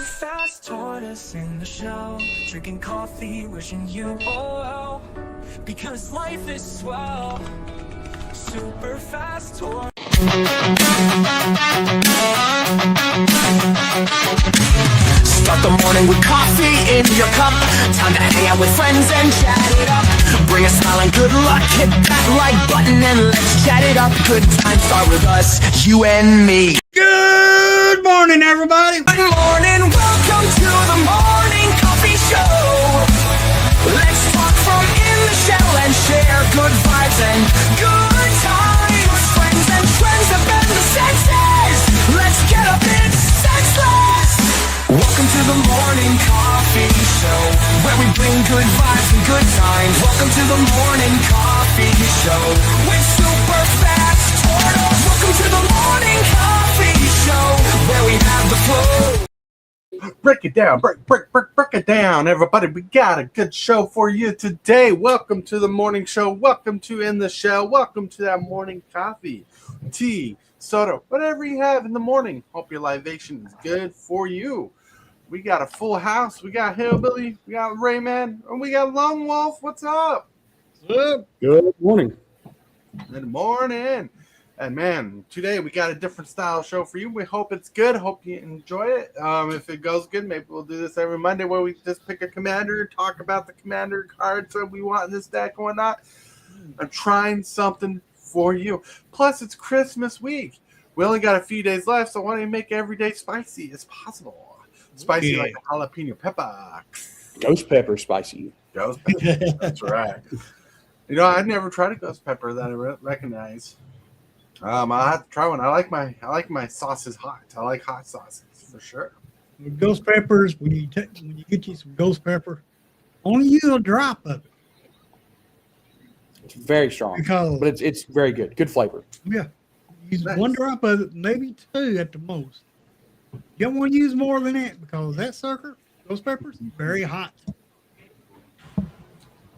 Fast Tortoise in the show, drinking coffee, wishing you all well, because life is swell. Super Fast Tortoise. Start the morning with coffee in your cup. Time to hang out with friends and chat it up. Bring a smile and good luck. Hit that like button and let's chat it up. Good times start with us, you and me. Good morning, everybody. Good morning, welcome to the morning coffee show. Let's talk from in the shell and share good vibes and good times. Friends and trends have been the senses. Let's get up, it's senseless. Welcome to the morning coffee show, where we bring good vibes and good times. Welcome to the morning coffee show with Super Fast Tortoise. Welcome to the morning coffee show, where we have the flow. Break it down, break it down, everybody. We got a good show for you today. Welcome to the morning show. Welcome to In the Shell. Welcome to that morning coffee, tea, soda, whatever you have in the morning. Hope your libation is good for you. We got a full house. We got Hillbilly, we got Rayman, and we got Lone Wolf. What's up? Good morning. Good morning. And man, today we got a different style show for you. We hope it's good. Hope you enjoy it. If it goes good, maybe we'll do this every Monday where we just pick a commander, talk about the commander cards that we want in this deck and whatnot. I'm trying something for you. Plus, it's Christmas week. We only got a few days left, so I want to make every day spicy as possible. Spicy like a jalapeno pepper. Ghost pepper spicy. Ghost pepper. That's right. You know, I'd never tried a ghost pepper that I recognize. I'll have to try one. I like my sauces hot. I like hot sauces for sure. With ghost peppers, when you get you some ghost pepper, only use a drop of it. It's very strong, but it's very good. Good flavor. Yeah, use Nice. one drop of it, maybe two at the most. You don't want to use more than that because that sucker, ghost peppers, very hot.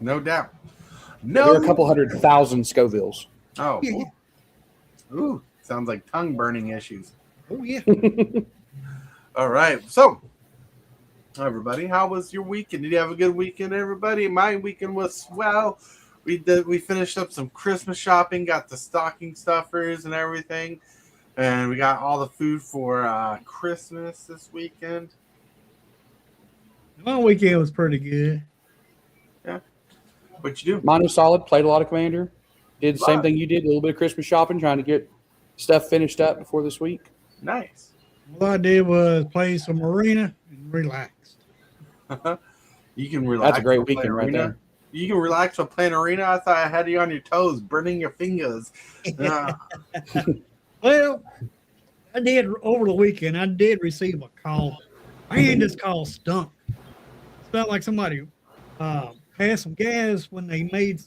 No doubt. There are a couple 100,000 Scovilles. Oh. Yeah. Ooh, sounds like tongue burning issues. Oh yeah. All right. So, everybody, how was your weekend? Did you have a good weekend, everybody? My weekend was swell. We finished up some Christmas shopping, got the stocking stuffers and everything. And we got all the food for Christmas this weekend. My weekend was pretty good. Yeah. What you do? Mine was solid. Played a lot of Commander. Did the same thing you did. A little bit of Christmas shopping, trying to get stuff finished up before this week. Nice. All I did was play some arena and relaxed. You can relax. That's a great while playing weekend right arena. there. You can relax while playing arena. I thought I had you on your toes, burning your fingers. Well, I did over the weekend. I did receive a call. And this call stunk. It felt like somebody had some gas when they made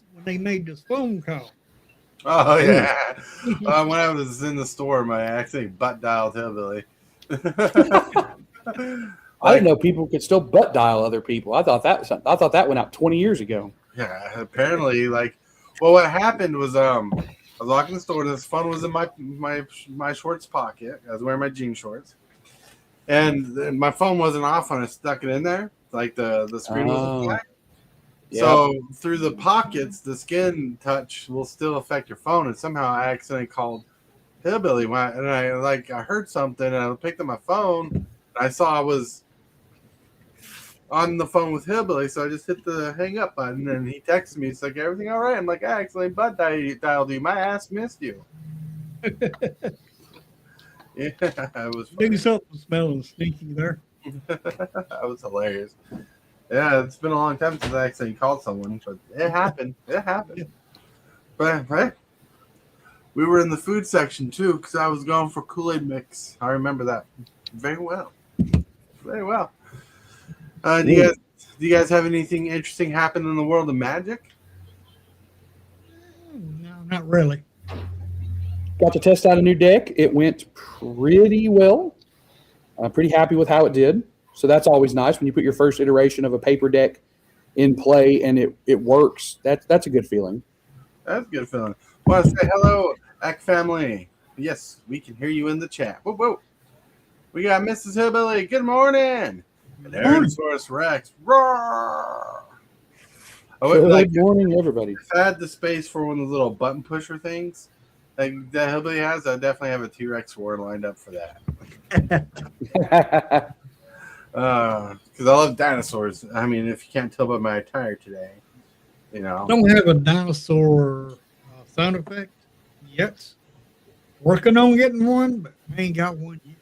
this phone call. Oh yeah. When I was in the store, I accidentally butt dialed Hillbilly. I didn't know people could still butt dial other people. I thought that went out 20 years ago. Yeah, apparently, what happened was I was walking the store and this phone was in my shorts pocket. I was wearing my jean shorts. And my phone wasn't off when I stuck it in there. Like the screen wasn't black. Yeah. So through the pockets, the skin touch will still affect your phone. And somehow I accidentally called Hillbilly. And I heard something and I picked up my phone. And I saw I was on the phone with Hillbilly. So I just hit the hang up button and he texted me. It's like, everything all right? I'm like, I accidentally butt dialed you. My ass missed you. Yeah, it was funny. Maybe something smelling sneaky there. That was hilarious. Yeah, it's been a long time since I actually called someone, but it happened. It happened. But right, we were in the food section too because I was going for Kool-Aid mix. I remember that very well. Very well. Do you guys have anything interesting happen in the world of Magic? No, not really. Got to test out a new deck. It went pretty well. I'm pretty happy with how it did. So that's always nice when you put your first iteration of a paper deck in play and it works. That's a good feeling. That's a good feeling. Want to say hello, Ek family. Yes, we can hear you in the chat. Whoa, whoa. We got Mrs. Hillbilly. Good morning. And Tyrannosaurus Rex. Roar. Good morning, everybody. If I had the space for one of those little button pusher things like that Hillbilly has, I definitely have a T-Rex roar lined up for that. Because I love dinosaurs. I mean, if you can't tell by my attire today, you know. I don't have a dinosaur sound effect yet. Working on getting one, but I ain't got one yet.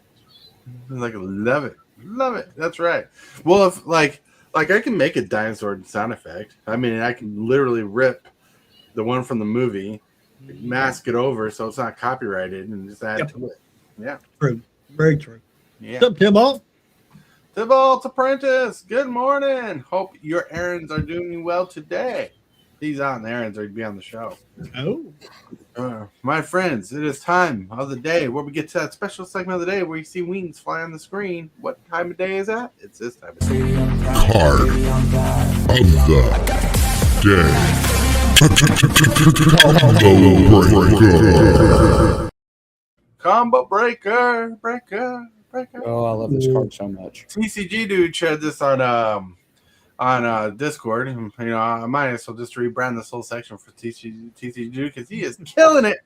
Like, love it. Love it. That's right. Well, if like I can make a dinosaur sound effect. I mean, I can literally rip the one from the movie, mask it over so it's not copyrighted, and just add to it. Yeah. True. Very true. Yeah. What's up, Tibalt? Tibalts Apprentice. Good morning. Hope your errands are doing well today. These aren't the errands, or he'd be on the show. Oh. My friends, it is time of the day where we get to that special segment of the day where you see wings fly on the screen. What time of day is that? It's this time of day. Card of the day. Combo breaker. Oh, I love this card so much. TCGdude shared this on Discord. You know, I might as well just rebrand this whole section for TCGdude because he is killing it.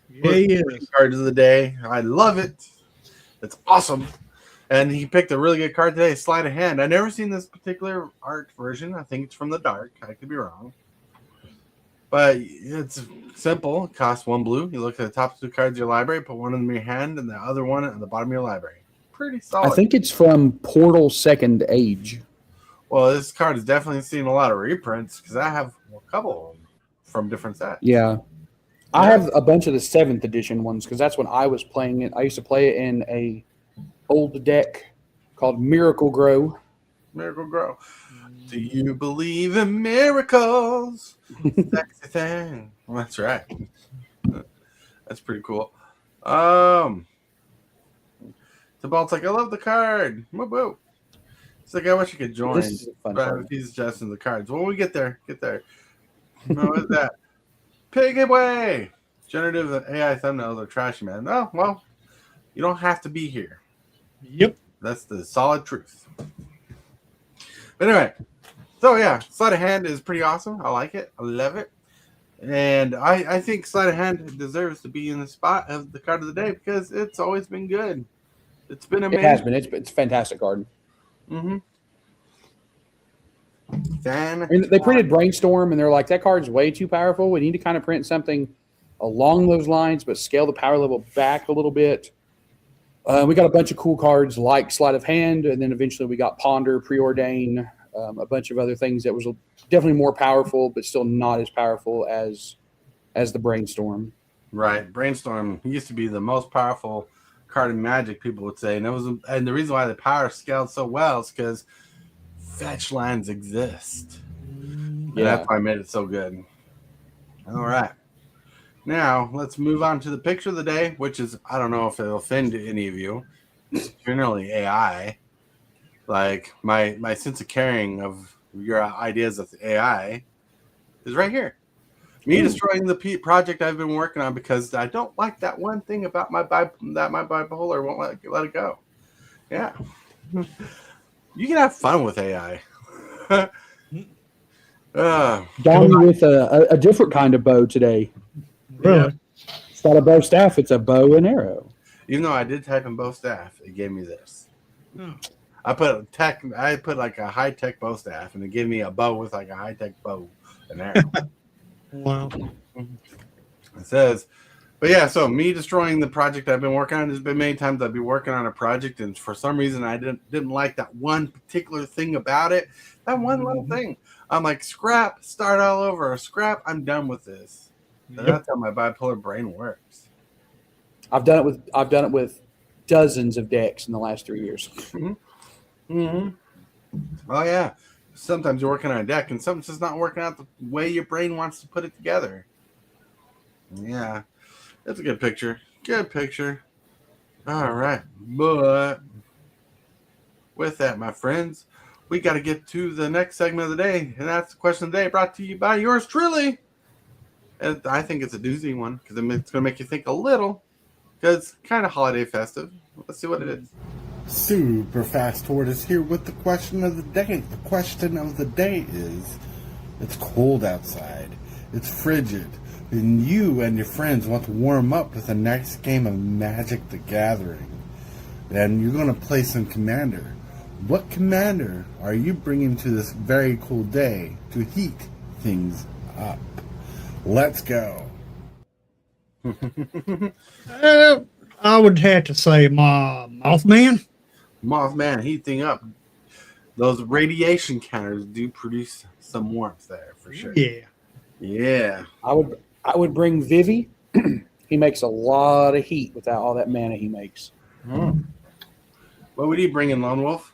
Yeah, he is. Cards of the day. I love it. It's awesome. And he picked a really good card today, Sleight of Hand. I've never seen this particular art version. I think it's from the dark. I could be wrong. But it's simple. It costs 1 blue. You look at the top 2 cards of your library, put one in your hand and the other one at the bottom of your library. Pretty solid. I think it's from Portal Second Age. Well, this card has definitely seen a lot of reprints because I have a couple of them from different sets. Yeah. I have a bunch of the 7th edition ones because that's when I was playing it. I used to play it in a old deck called Miracle Grow. Miracle Grow. Do you believe in miracles? Sexy thing. Well, that's right. That's pretty cool. Tibalt's like, I love the card. Whoop, whoop. It's like, I wish I could join. This is a fun But card. if he's adjusting the cards. When we get there. What is that? Pig away. Generative AI thumbnails are trashy, man. Oh, well, you don't have to be here. Yep. That's the solid truth. But anyway, so yeah, Sleight of Hand is pretty awesome. I like it. I love it. And I think Sleight of Hand deserves to be in the spot of the card of the day because it's always been good. It's been amazing. It has been. It's a fantastic card. Mm-hmm. I mean, they printed Brainstorm, and they're like, that card's way too powerful. We need to kind of print something along those lines, but scale the power level back a little bit. We got a bunch of cool cards like Sleight of Hand, and then eventually we got Ponder, Preordain, a bunch of other things that was definitely more powerful, but still not as powerful as the Brainstorm. Right. Brainstorm used to be the most powerful card in Magic, people would say. And the reason why the power scaled so well is because fetch lands exist. And that's why I made it so good. All right. Now, let's move on to the picture of the day, which is, I don't know if it'll offend any of you. It's generally AI. Like, my sense of caring of your ideas of AI is right here. Me destroying the project I've been working on because I don't like that one thing about my bipolar won't let it go. Yeah. You can have fun with AI. Donnie with a different kind of bow today. Really? It's not a bow staff, it's a bow and arrow. Even though I did type in bow staff, it gave me this. Oh. I put like a high tech bow staff, and it gave me a bow with like a high tech bow and arrow. Wow. It says, but yeah, so me destroying the project I've been working on. There's been many times I've been working on a project, and for some reason I didn't like that one particular thing about it. That one little thing. I'm like, scrap, start all over. Scrap, I'm done with this. And that's how my bipolar brain works. I've done it with dozens of decks in the last 3 years. Oh yeah. Sometimes you're working on a deck and something's just not working out the way your brain wants to put it together. Yeah. That's a good picture. Good picture. All right. But with that, my friends, we got to get to the next segment of the day. And that's the question of the day brought to you by yours truly. And I think it's a doozy one because it's going to make you think a little because it's kind of holiday festive. Let's see what it is. Super Fast Tortoise here with the question of the day. The question of the day is, it's cold outside, it's frigid, and you and your friends want to warm up with a nice game of Magic the Gathering. And you're going to play some Commander. What Commander are you bringing to this very cool day to heat things up? Let's go. I would have to say my Mothman. Mothman, heating up. Those radiation counters do produce some warmth there for sure. Yeah. Yeah. I would bring Vivi. He makes a lot of heat without all that mana he makes. What would you bring in, Lone Wolf?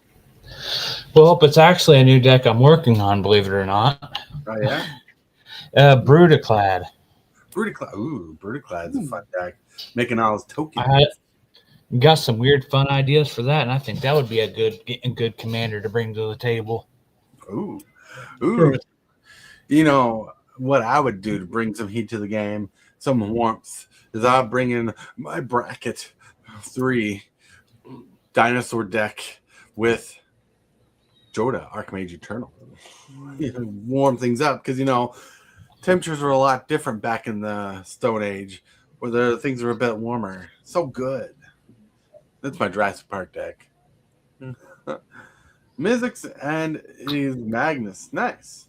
Well, it's actually a new deck I'm working on, believe it or not. Oh, yeah? Brutaclad. Brutaclad. Ooh, Brutaclad's a fun deck. Making all his tokens. I got some weird, fun ideas for that, and I think that would be a good commander to bring to the table. Ooh. Ooh. You know, what I would do to bring some heat to the game, some warmth, is I'll bring in my bracket 3 dinosaur deck with Joda, Archmage Eternal. Warm things up because, you know, temperatures were a lot different back in the Stone Age where the things were a bit warmer. So good. That's my Jurassic Park deck. Mizzix and his Magnus. Nice.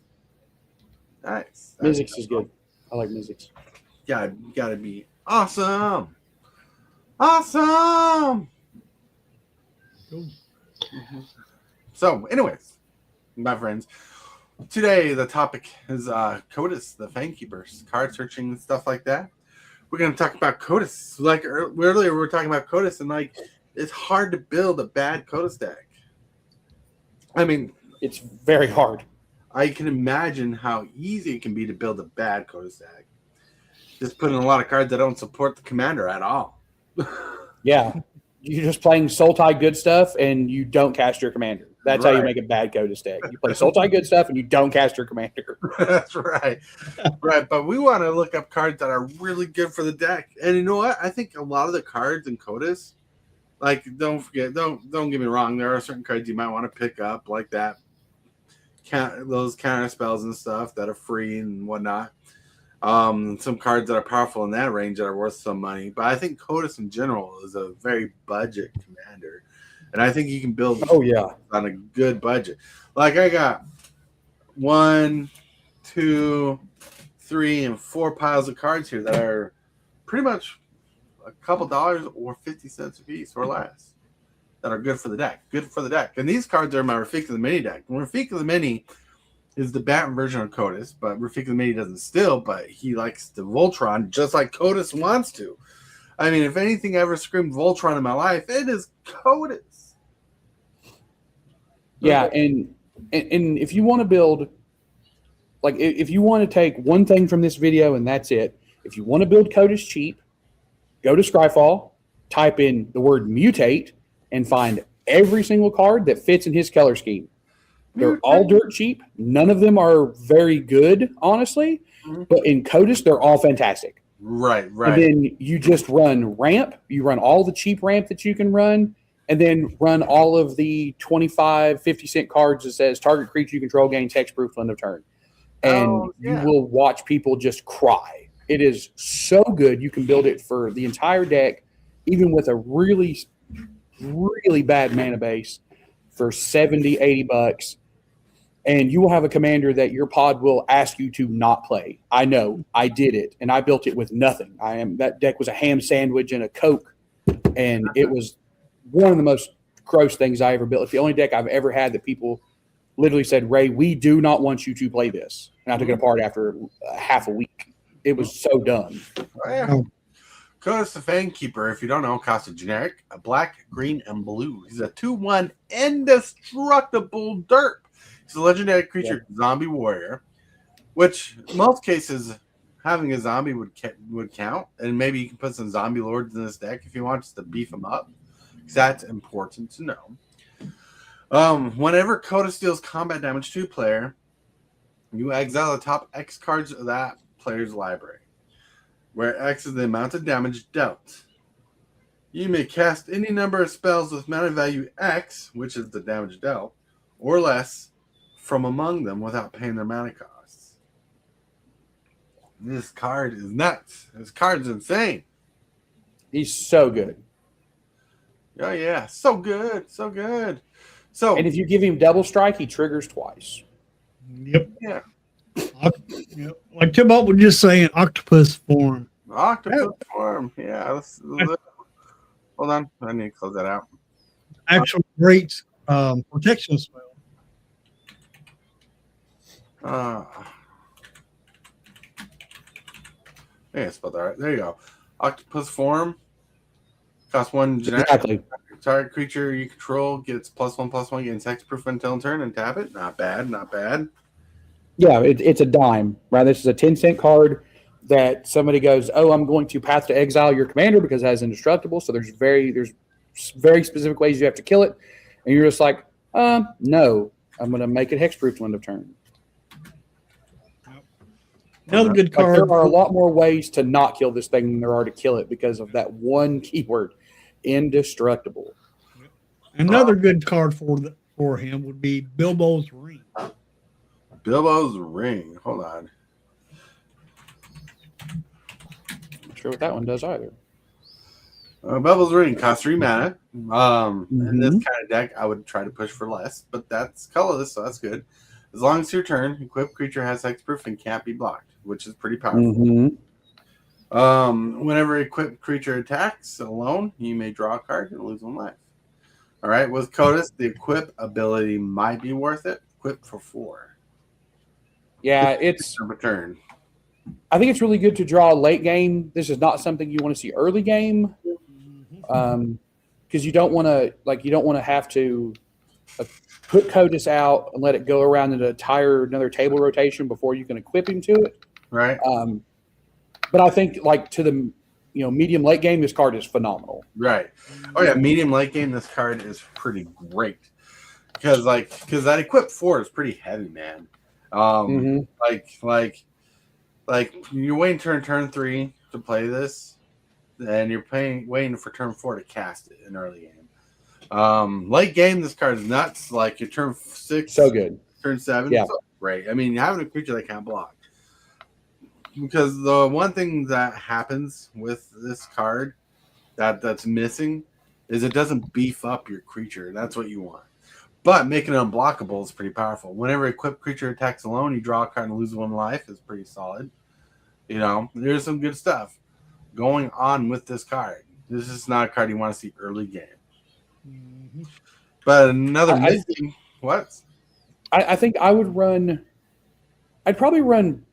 Nice. Mizzix is good. I like Mizzix. Gotta be awesome. Awesome. So, anyways, my friends, today the topic is KOTIS, the Fangkeepers, card searching and stuff like that. We're going to talk about KOTIS. Like earlier, we were talking about KOTIS, and like it's hard to build a bad KOTIS deck. I mean, It's very hard. I can imagine how easy it can be to build a bad KOTIS deck. Just put in a lot of cards that don't support the commander at all. Yeah. You're just playing Sultai good stuff, and you don't cast your commander. That's how you Right. make a bad KOTIS deck. You play Sultai good stuff, and you don't cast your commander. That's right. Right. But we want to look up cards that are really good for the deck. And you know what? I think a lot of the cards in KOTIS, like, don't forget, don't get me wrong, there are certain cards you might want to pick up like that. Those counter spells and stuff that are free and whatnot. Some cards that are powerful in that range that are worth some money. But I think KOTIS in general is a very budget commander. And I think you can build on a good budget. Like I got 1, 2, 3, and 4 piles of cards here that are pretty much a couple dollars or 50 cents a piece or less that are good for the deck. Good for the deck. And these cards are my Rafika the Mini deck. And Rafika the Mini is the Baton version of KOTIS, but Rafika the Mini doesn't steal, but he likes the Voltron just like KOTIS wants to. I mean, if anything ever screamed Voltron in my life, it is KOTIS. Yeah, and if you want to build, like, if you want to take one thing from this video and that's it, if you want to build KOTIS cheap, go to Scryfall, type in the word mutate, and find every single card that fits in his color scheme. They're all dirt cheap. None of them are very good, honestly, but in KOTIS, they're all fantastic. Right. And then you just run ramp. You run all the cheap ramp that you can run, and then run all of the 25, 50-cent cards that says target creature you control gains hexproof end of turn. And you will watch people just cry. It is so good. You can build it for the entire deck, even with a really, really bad mana base for $70, $80. And you will have a commander that your pod will ask you to not play. I know. I did it, and I built it with nothing. That deck was a ham sandwich and a Coke, and it was one of the most gross things I ever built. It's the only deck I've ever had that people literally said, Ray, we do not want you to play this. And I took it apart after half a week. It was so dumb. KOTIS the Fangkeeper, if you don't know, costs a generic, a black, green, and blue. He's a 2/1 indestructible derp. He's a legendary creature, zombie warrior, which in most cases having a zombie would count. And maybe you can put some zombie lords in this deck if you want just to beef them up. That's important to know. Whenever KOTIS deals combat damage to a player, you exile the top X cards of that player's library, where X is the amount of damage dealt. You may cast any number of spells with mana value X, which is the damage dealt, or less, from among them without paying their mana costs. This card is nuts. This card's insane. He's so good. Oh, yeah. So good. So good. So, And if you give him double strike, he triggers twice. Yep. yeah. Yep. Like Tibalt would just say in octopus form. Octopus form. Yeah. Hold on. I need to close that out. Actual great protection spell. Yeah, I spelled that right. There you go. Octopus form. Cost 1 generic. Exactly. Target creature you control gets +1/+1 against hexproof until turn and tap it. Not bad. Not bad. Yeah, it's a dime, right? This is a 10-cent card that somebody goes, oh, I'm going to Path to Exile your commander because it has indestructible. So there's very specific ways you have to kill it. And you're just like, no, I'm going to make it hexproof till end of turn. Another good Like, card. there are a lot more ways to not kill this thing than there are to kill it because of that one keyword, indestructible. Another good card for him would be Bilbo's Ring. Bilbo's Ring. Hold on. Not sure what that one does either. Bilbo's Ring costs 3 mana. In this Mhm. kind of deck, I would try to push for less, but that's colorless, so that's good. As long as your turn, equipped creature has hexproof and can't be blocked, which is pretty powerful. Whenever equipped creature attacks alone, you may draw a card and lose 1 life. All right, with KOTIS, the equip ability might be worth it. Equip for 4. Yeah, it's. Return. I think it's really good to draw late game. This is not something you want to see early game, because you don't want to have to put KOTIS out and let it go around an entire another table rotation before you can equip him to it. Right. But I think like to the medium late game, this card is phenomenal. Right. Oh yeah, medium late game. This card is pretty great because that equip 4 is pretty heavy, man. Like you're waiting turn 3 to play this, and you're waiting for turn 4 to cast it in early game. Late game, this card is nuts. Like your turn 6, So good. turn 7, Yeah. so great. I mean, having a creature that can't block. Because the one thing that happens with this card that's missing is it doesn't beef up your creature. That's what you want. But making it unblockable is pretty powerful. Whenever equipped creature attacks alone, you draw a card and lose 1 life is pretty solid. There's some good stuff going on with this card. This is not a card you want to see early game. But another missing what? I think I'd probably run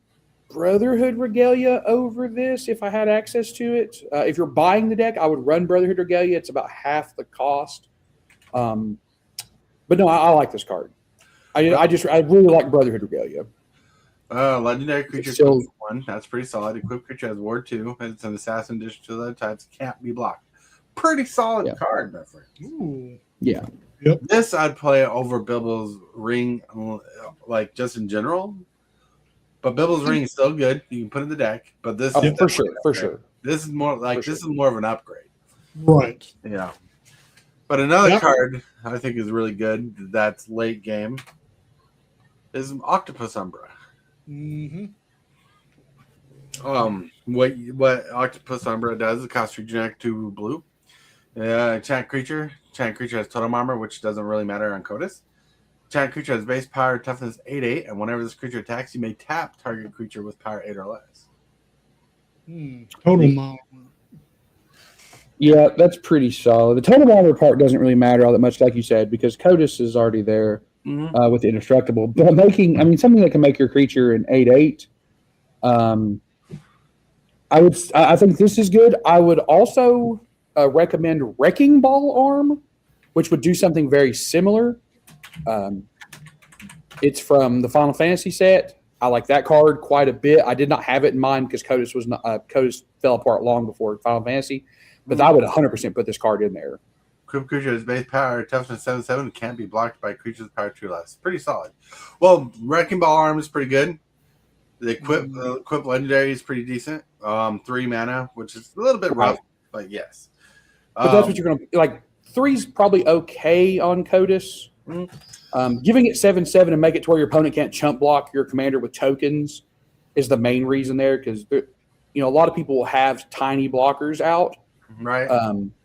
Brotherhood Regalia over this if I had access to it. If you're buying the deck, I would run Brotherhood Regalia. It's about half the cost. But no, I like this card. I really like Brotherhood Regalia. Legendary creature So- 1. That's pretty solid. Equipped creature has Ward 2. It's an assassin dish to other types. Can't be blocked. Pretty solid card, my friend. Ooh. Yeah. This I'd play over Bilbo's Ring, like just in general. But Bilbo's Ring is still good. You can put it in the deck. But this is For sure. This is more like this is more of an upgrade. Right. Yeah. But another card I think is really good that's late game is Octopus Umbra. What Octopus Umbra does is it costs 3 generic 2 blue. Enchant creature has totem armor, which doesn't really matter on KOTIS. Enchant creature has base power, toughness 8/8, and whenever this creature attacks, you may tap target creature with power 8 or less. Total model. Yeah, that's pretty solid. The total armor part doesn't really matter all that much, like you said, because KOTIS is already there with the indestructible. But something that can make your creature an 8/8. I think this is good. I would also recommend Wrecking Ball Arm, which would do something very similar. It's from the Final Fantasy set. I like that card quite a bit. I did not have it in mind because KOTIS fell apart long before Final Fantasy, but I would 100% put this card in there. Equipped creature has base power, toughness 7/7, and can't be blocked by creatures with power 2 less. Pretty solid. Well, Wrecking Ball Arm is pretty good. The equip legendary is pretty decent. 3 mana, which is a little bit rough, but yes. But that's what you're going to like. 3's probably okay on KOTIS. Giving it 7/7 and make it to where your opponent can't chump block your commander with tokens is the main reason there, because a lot of people will have tiny blockers out, right?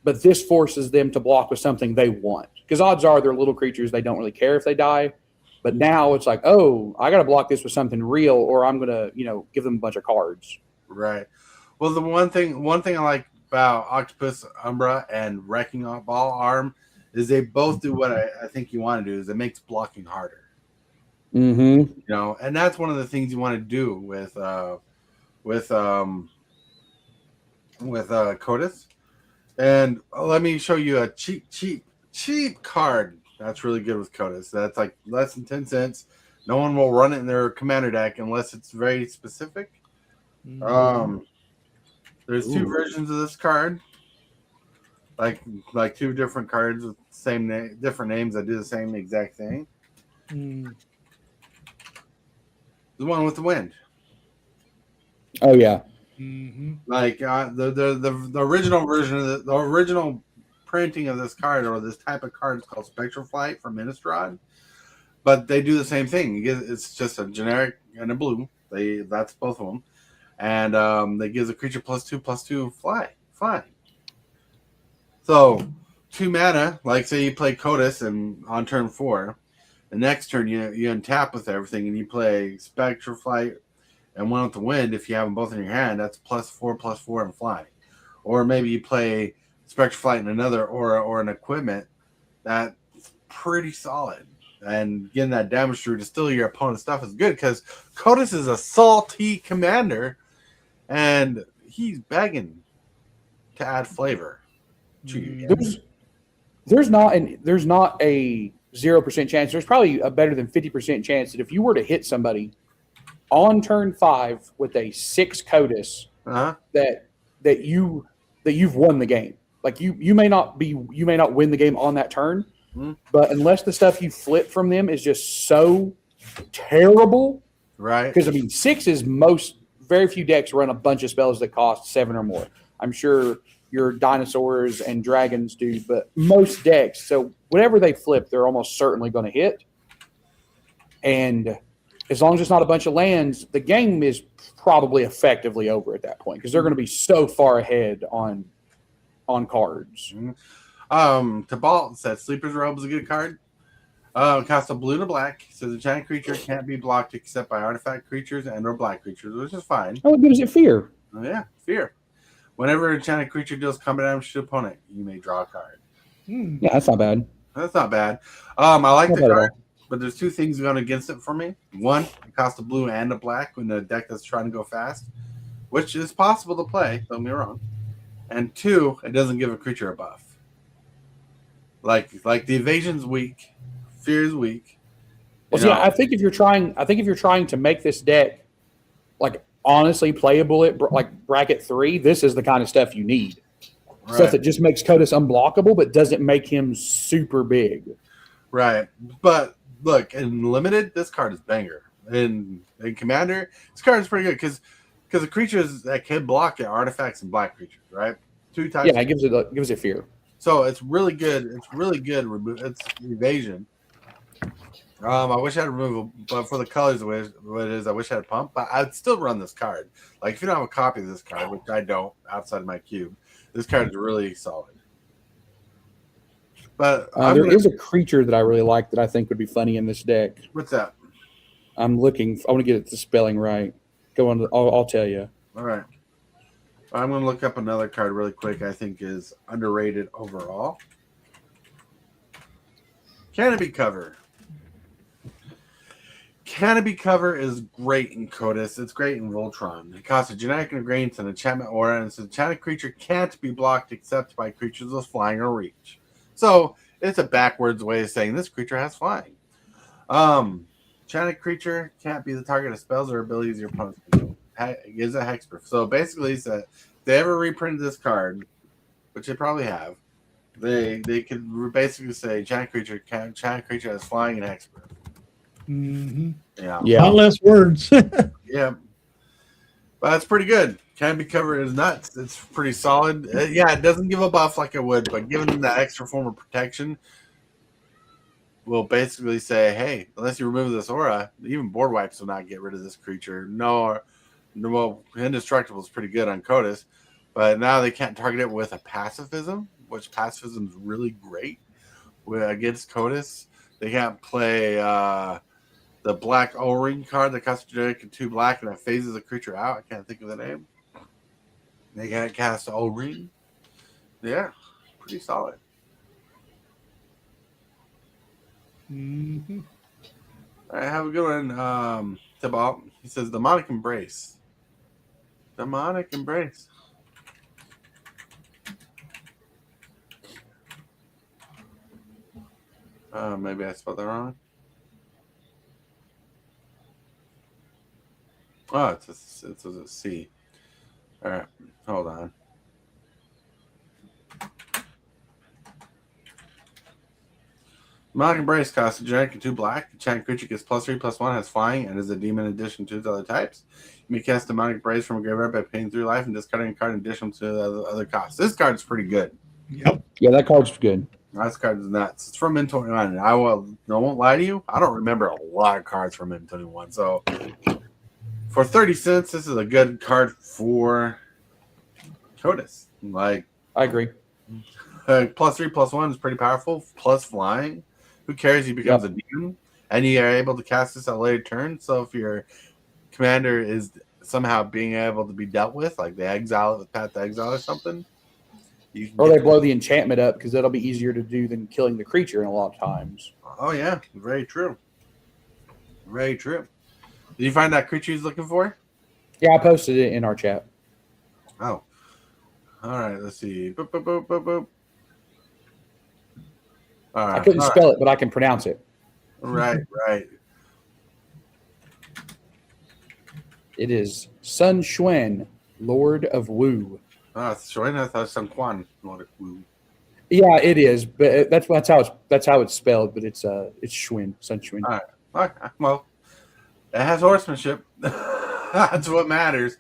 But this forces them to block with something they want, because odds are they're little creatures, they don't really care if they die. But now it's like, oh, I got to block this with something real, or I'm gonna give them a bunch of cards. Right. Well, the one thing I like about Octopus Umbra and Wrecking Ball Arm is they both do what I think you want to do, is it makes blocking harder. Mm-hmm. And that's one of the things you want to do with KOTIS. And let me show you a cheap card that's really good with KOTIS. That's like less than 10 cents. No one will run it in their commander deck unless it's very specific. There's two versions of this card, like two different cards with different names that do the same exact thing. The one with the wind. Oh yeah. Like the original version of the original printing of this card, or this type of card, is called Spectral Flight from Innistrad. But they do the same thing. It's just a generic and a blue. That's both of them. And that gives a creature +2/+2 fly. So 2 mana, like say you play KOTIS and on turn 4, the next turn you untap with everything and you play Spectral Flight and one with the wind. If you have them both in your hand, that's +4/+4 and fly. Or maybe you play Spectral Flight and another or an equipment. That's pretty solid. And getting that damage through to steal your opponent's stuff is good, because KOTIS is a salty commander, and he's begging to add flavor to you. There's not a 0% chance. There's probably a better than 50% chance that if you were to hit somebody on turn 5 with a 6 KOTIS, that you've won the game. Like you may not win the game on that turn, but unless the stuff you flip from them is just so terrible, right? Because 6 is very few decks run a bunch of spells that cost 7 or more. I'm sure your dinosaurs and dragons do, but most decks, so whatever they flip, they're almost certainly going to hit. And as long as it's not a bunch of lands, the game is probably effectively over at that point, because they're going to be so far ahead on cards. Tibalts says Sleeper's Robe is a good card. Costs a blue and a black. Says a giant creature can't be blocked except by artifact creatures and or black creatures, which is fine. Oh, it gives it fear. Oh, yeah, fear. Whenever a giant creature deals combat damage to the opponent, you may draw a card. Yeah, that's not bad. That's not bad. I like the card, but there's 2 things going against it for me. One, it costs a blue and a black when the deck that's trying to go fast, which is possible to play, don't get me wrong. And 2, it doesn't give a creature a buff. Like the evasion's weak, fear is weak. Well, see, I think if you're trying to make this deck like honestly playable at like bracket 3, this is the kind of stuff you need. Right. Stuff that just makes KOTIS unblockable, but doesn't make him super big. Right. But look, in limited, this card is banger. In Commander, this card is pretty good because the creatures that can block it are artifacts and black creatures, right? 2 types. Yeah, it gives it fear. So it's really good. It's really good. It's evasion. I wish I had removal, but for the colors the way it is, I wish I had pump. But I'd still run this card. Like if you don't have a copy of this card, which I don't, outside of my cube, this card is really solid. But there is a creature that I really like that I think would be funny in this deck. What's that? I want to get the spelling right. Go on. I'll tell you. All right. I'm going to look up another card really quick I think is underrated overall. Canopy Cover. Canopy Cover is great in KOTIS. It's great in Voltron. It costs a genetic ingredients and enchantment aura, and it's an enchanted creature can't be blocked except by creatures with flying or reach. So it's a backwards way of saying this creature has flying. Enchanted creature can't be the target of spells or abilities your opponents can do. It gives a hexproof. So basically, if they ever reprinted this card, which they probably have, they could basically say enchanted creature has flying and hexproof. Mm-hmm. Yeah. A lot less words. Yeah. But it's pretty good. Can be covered as nuts. It's pretty solid. Yeah, it doesn't give a buff like it would, but giving them that extra form of protection will basically say, hey, unless you remove this aura, even board wipes will not get rid of this creature. No, well, Indestructible is pretty good on KOTIS, but now they can't target it with a pacifism, which pacifism is really great against KOTIS. They can't play the black O-ring card that costs generic and 2 black and that phases a creature out. I can't think of the name. They can't cast O-ring. Yeah, pretty solid. Mm-hmm. All right, have a good one, Tibalt. He says, Demonic Embrace. Demonic Embrace. Maybe I spelled that wrong. Oh, it's a C. All right, hold on. Demonic Embrace costs a generic and 2 black. The enchant creature gets +3/+1, has flying, and is a demon in addition to its other types. You may cast Demonic Embrace from a graveyard by paying 3 life and discarding a card in addition to the other costs. This card is pretty good. Yep. Yeah, that card's good. This card is nuts. It's from M21. I won't lie to you. I don't remember a lot of cards from M21. So for 30 cents, this is a good card for KOTIS. Like, I agree. +3/+1 is pretty powerful. Plus flying. Who cares? He becomes a demon, and you are able to cast this at a later turn. So if your commander is somehow being able to be dealt with, like they exile it with Path to Exile or something, you can Or they blow the enchantment up because that'll be easier to do than killing the creature in a lot of times. Oh yeah, very true. Very true. Did you find that creature he's looking for? Yeah, I posted it in our chat. Oh. All right, let's see. Boop, boop, boop, boop, boop. All right, I couldn't spell it, but I can pronounce it. Right, right. It is Sun Xuan, Lord of Wu. Oh, it's showing us Sun Quan. Yeah, it is, but that's how it's spelled. But it's Xuan, Sun Xuan. All right. Okay. Well, it has horsemanship. That's what matters.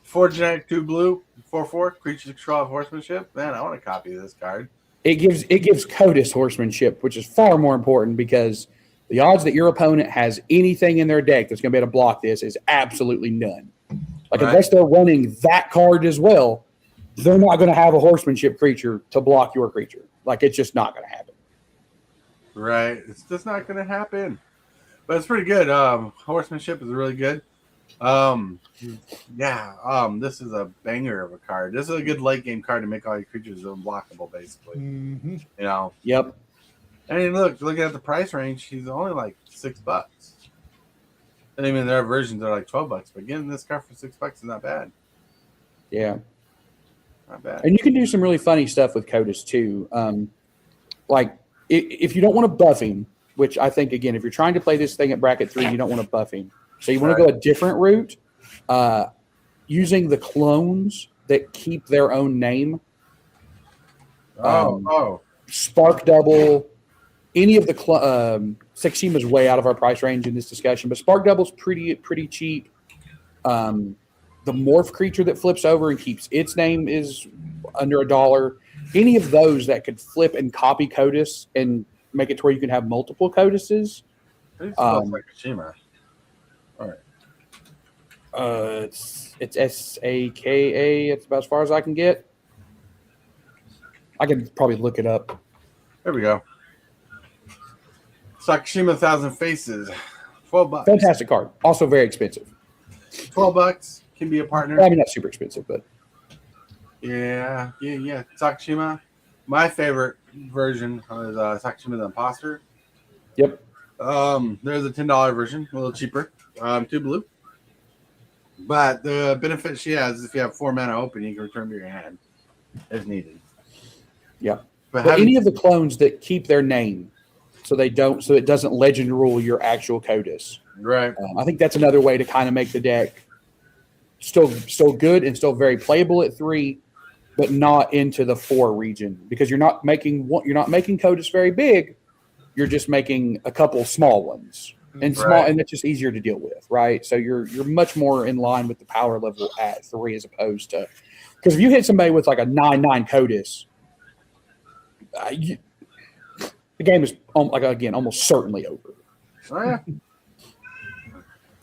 4 generic, 2 blue, 4/4 creatures control of horsemanship. Man, I want to copy this card. It gives KOTIS horsemanship, which is far more important because the odds that your opponent has anything in their deck that's going to be able to block this is absolutely none. Like, right. Unless they're running that card as well, they're not going to have a horsemanship creature to block your creature. Like, it's just not going to happen. Right. It's just not going to happen. But it's pretty good. Horsemanship is really good. This is a banger of a card. This is a good late game card to make all your creatures unblockable, basically. Mm-hmm. You know. Yep. And looking at the price range, he's only like $6. I mean, there are versions that are like $12, but getting this card for $6 is not bad. Yeah. Not bad. And you can do some really funny stuff with KOTIS too. Like if you don't want to buff him, which I think, again, if you're trying to play this thing at bracket 3, you don't want to buff him. So you want to go a different route, using the clones that keep their own name. Spark Double, any of the Sakshima's way out of our price range in this discussion, but Spark Double's pretty cheap. The morph creature that flips over and keeps its name is under $1. Any of those that could flip and copy KOTIS and make it to where you can have multiple KOTISes. Sakashima. All right. It's Saka. It's about as far as I can get. I can probably look it up. There we go. Sakashima 1,000 Faces. $12. Fantastic card. Also very expensive. $12 can be a partner. I mean, not super expensive, but Yeah. Sakashima. My favorite version is Sakashima the Imposter. yep. There's a $10 version, a little cheaper. 2 blue. But the benefit she has is if you have 4 mana open, you can return to your hand if needed. Yeah. But any of the clones that keep their name, so it doesn't legend rule your actual KOTIS. right. I think that's another way to kind of make the deck still good and still very playable at 3, but not into the 4 region, because you're not making KOTIS very big. You're just making a couple small ones. and small, Right. and that's just easier to deal with, right? So you're much more in line with the power level at 3 as opposed to, because if you hit somebody with like a 9/9 KOTIS, the game is almost certainly over. Oh, yeah.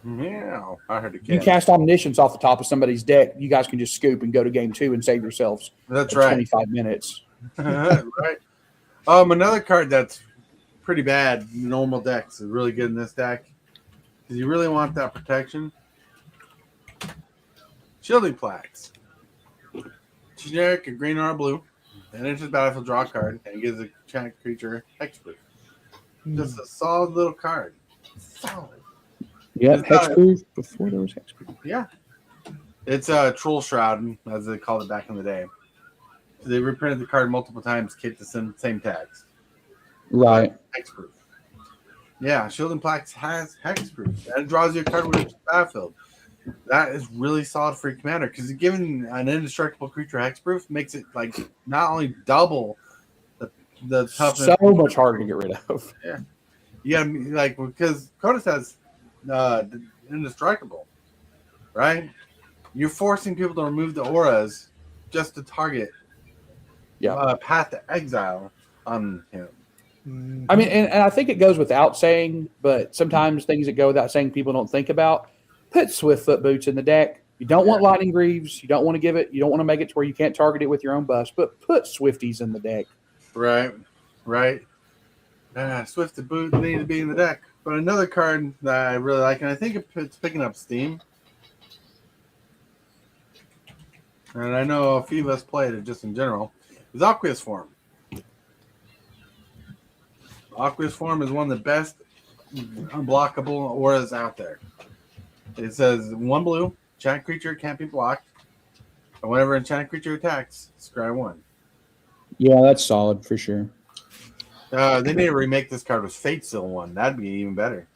Yeah, I heard it. You cast Omniscience off the top of somebody's deck, you guys can just scoop and go to game 2 and save yourselves. That's right. 25 minutes. Right. Another card that's pretty bad in normal decks is really good in this deck. Because you really want that protection. Shielding Plaques. Generic, a green or a blue. And enters battlefield, draw a card, and gives a enchanted creature hexproof. Just a solid little card. Solid. Yeah, It's not- hexproof before there was hexproof. Yeah. It's a Troll Shroud, as they called it back in the day. So they reprinted the card multiple times, kept the same tags. Right. Hexproof. Yeah, Shielding Plaques has hexproof. And it draws you a card when it's battlefield. That is really solid for your commander because giving an indestructible creature hexproof makes it like not only double the toughness. So much harder to get rid of. Yeah. You gotta like because KOTIS has indestructible, right? You're forcing people to remove the auras just to target Path to Exile on him. I mean, and I think it goes without saying, but sometimes things that go without saying people don't think about. Put Swiftfoot Boots in the deck. You don't want Lightning Greaves. You don't want to give it. You don't want to make it to where you can't target it with your own bust. But put Swifties in the deck. Right. Swift Boots need to be in the deck. But another card that I really like, and I think it's picking up steam. And I know a few of us played it just in general. Is Aqueous Form. Aqueous Form is one of the best unblockable auras out there. It says 1 blue, enchanted creature can't be blocked. And whenever enchanted creature attacks, scry 1. Yeah, that's solid for sure. They need to remake this card with Fate Seal 1. That'd be even better.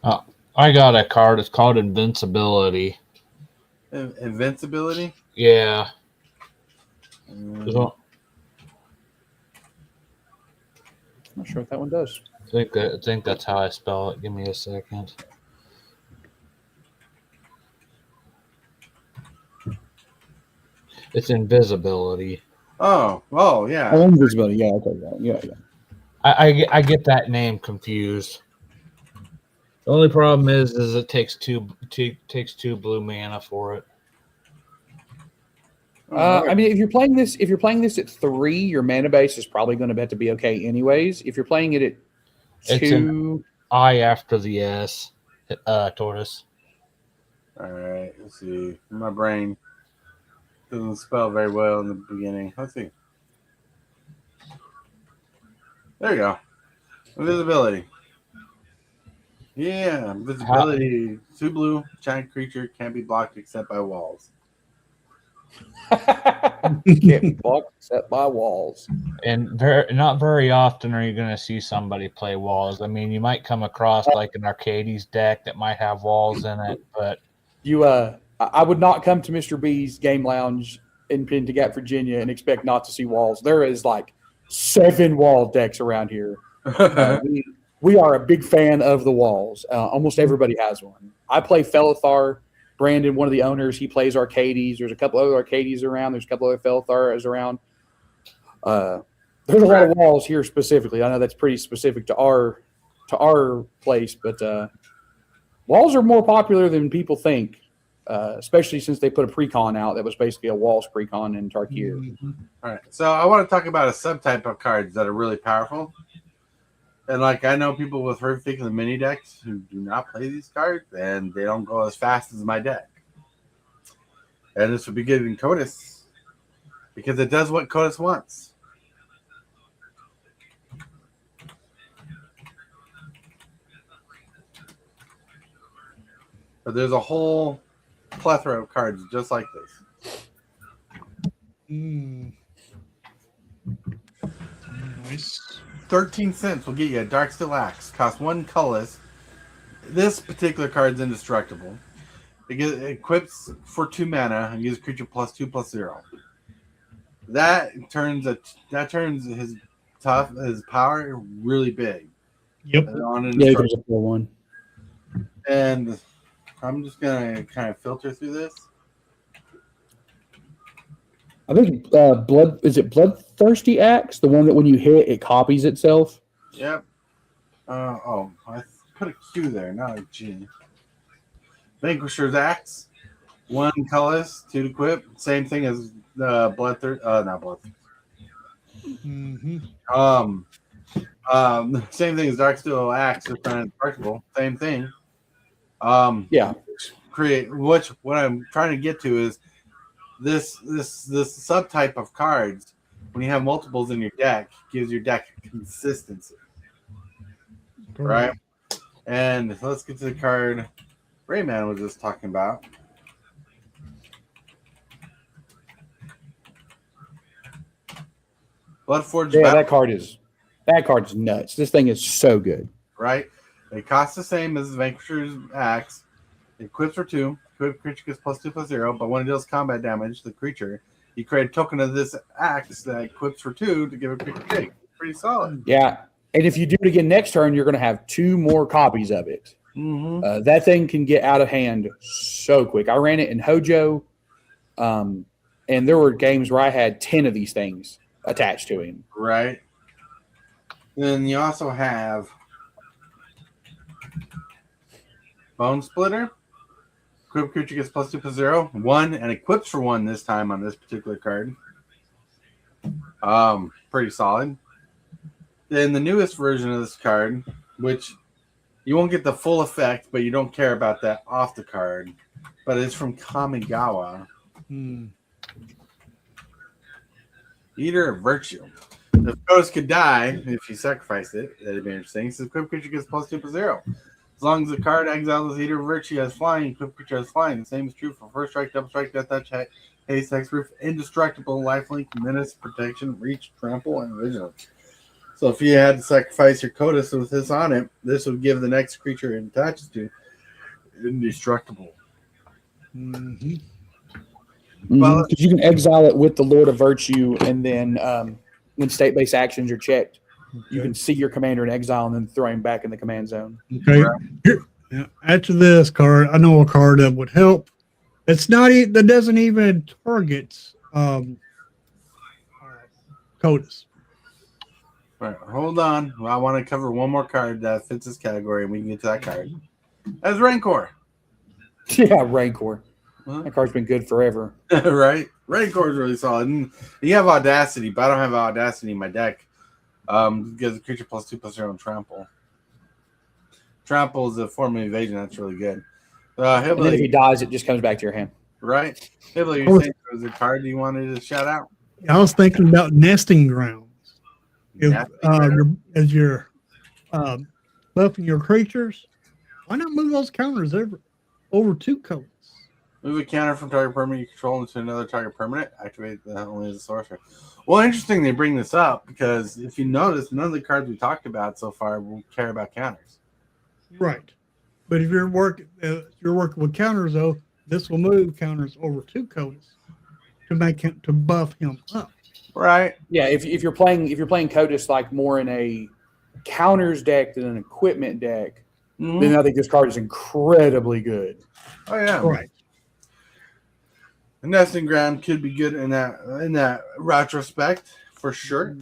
I got a card. It's called Invincibility. Invincibility? Yeah. I'm not sure what that one does. I think that's how I spell it. Give me a second. It's invisibility. Oh, yeah. Oh, invisibility. Yeah, okay, yeah. I get that name confused. The only problem is it takes two blue mana for it. I mean, if you're playing this at 3, your mana base is probably going to have to be okay, anyways. If you're playing it at 2, It's an I after the S, Tortoise. All right, let's see. My brain doesn't spell very well in the beginning. Let's see. There you go. Invisibility. Yeah, invisibility. 2 blue, giant creature can't be blocked except by walls. can't be blocked except by walls. And not very often are you going to see somebody play walls. I mean, you might come across like an Arcades deck that might have walls in it, but I would not come to Mr. B's Game Lounge in Pennington, Virginia, and expect not to see walls. There is like 7 wall decks around here. We are a big fan of the walls. Almost everybody has one. I play Felithar. Brandon, one of the owners, he plays Arcades. There's a couple other Arcades around. There's a couple other Felithars around. There's a lot of walls here specifically. I know that's pretty specific to our place, but walls are more popular than people think, especially since they put a precon out that was basically a walls precon in Tarkir. All right, so I want to talk about a subtype of cards that are really powerful. And like I know people with Horrific and the mini decks who do not play these cards, and they don't go as fast as my deck. And this would be good in KOTIS because it does what KOTIS wants. But there's a whole plethora of cards just like this. Nice. 13 cents will get you a Darksteel Axe. Costs 1 colorless. This particular card is indestructible. It equips for 2 mana and gives a creature +2/+0. That turns his power really big. Yep. On Yeah, there's a 4/1. And I'm just gonna kind of filter through this. I think Bloodthirsty Axe, the one that when you hit it copies itself. Yep. I put a Q there, not a G. Vanquisher's Axe, 1 colorless, 2 to equip. Same thing as the Bloodthirst. Not Bloodthirst. Same thing as Darksteel Axe, just undestructible. Same thing. Yeah. What I'm trying to get to is this subtype of cards. When you have multiples in your deck, gives your deck consistency, right? And let's get to the card Rayman was just talking about. Bloodforged. Yeah, that card is nuts. This thing is so good. Right? It costs the same as Vanquisher's Axe. It equips for 2. Equipped creature gets +2/+0, but when it deals combat damage to the creature, you create a token of this axe that equips for 2 to give a creature take. Pretty solid. Yeah. And if you do it again next turn, you're going to have 2 more copies of it. Mm-hmm. That thing can get out of hand so quick. I ran it in Hojo, and there were games where I had 10 of these things attached to him. Right. Then you also have Bone Splitter. Equipped creature gets +2/+0, 1, and equips for 1 this time on this particular card. Pretty solid. Then the newest version of this card, which you won't get the full effect, but you don't care about that off the card. But it's from Kamigawa. Eater of Virtue. The ghost could die if you sacrificed it. That'd be interesting. So equipped creature gets +2/+0. As long as the card exiles Eater of Virtue has flying, equipped creature has flying. The same is true for first strike, double strike, death touch, haste, hexproof, indestructible, lifelink, menace, protection, reach, trample, and vigilance. So if you had to sacrifice your KOTIS with this on it, this would give the next creature it attaches to indestructible. Because you can exile it with the Lord of Virtue, and then when state-based actions are checked, you can see your commander in exile and then throw him back in the command zone. Okay. Here, after this card, I know a card that would help. It's not that doesn't even target KOTIS. All right, hold on. Well, I want to cover one more card that fits this category, and we can get to that card. That's Rancor. Yeah, Rancor. That card's been good forever. Right? Rancor is really solid. And you have Audacity, but I don't have Audacity in my deck. Gives the creature +2/+0 and trample. Trample is a form of evasion. That's really good. And then if he dies, it just comes back to your hand. Right? Hillbilly, you're saying there was a card you wanted to shout out? I was thinking about nesting grounds. As you're buffing your creatures, why not move those counters over 2 KOTIS? Move a counter from target permanent you control into another target permanent. Activate that only as a sorcerer. Well, interesting they bring this up because if you notice, none of the cards we talked about so far will care about counters. Right. But if you're working with counters, though, this will move counters over 2 KOTIS to buff him up. Right. Yeah, if you're playing KOTIS like more in a counters deck than an equipment deck, then I think this card is incredibly good. Oh yeah. Right. The nesting ground could be good in that retrospect for sure.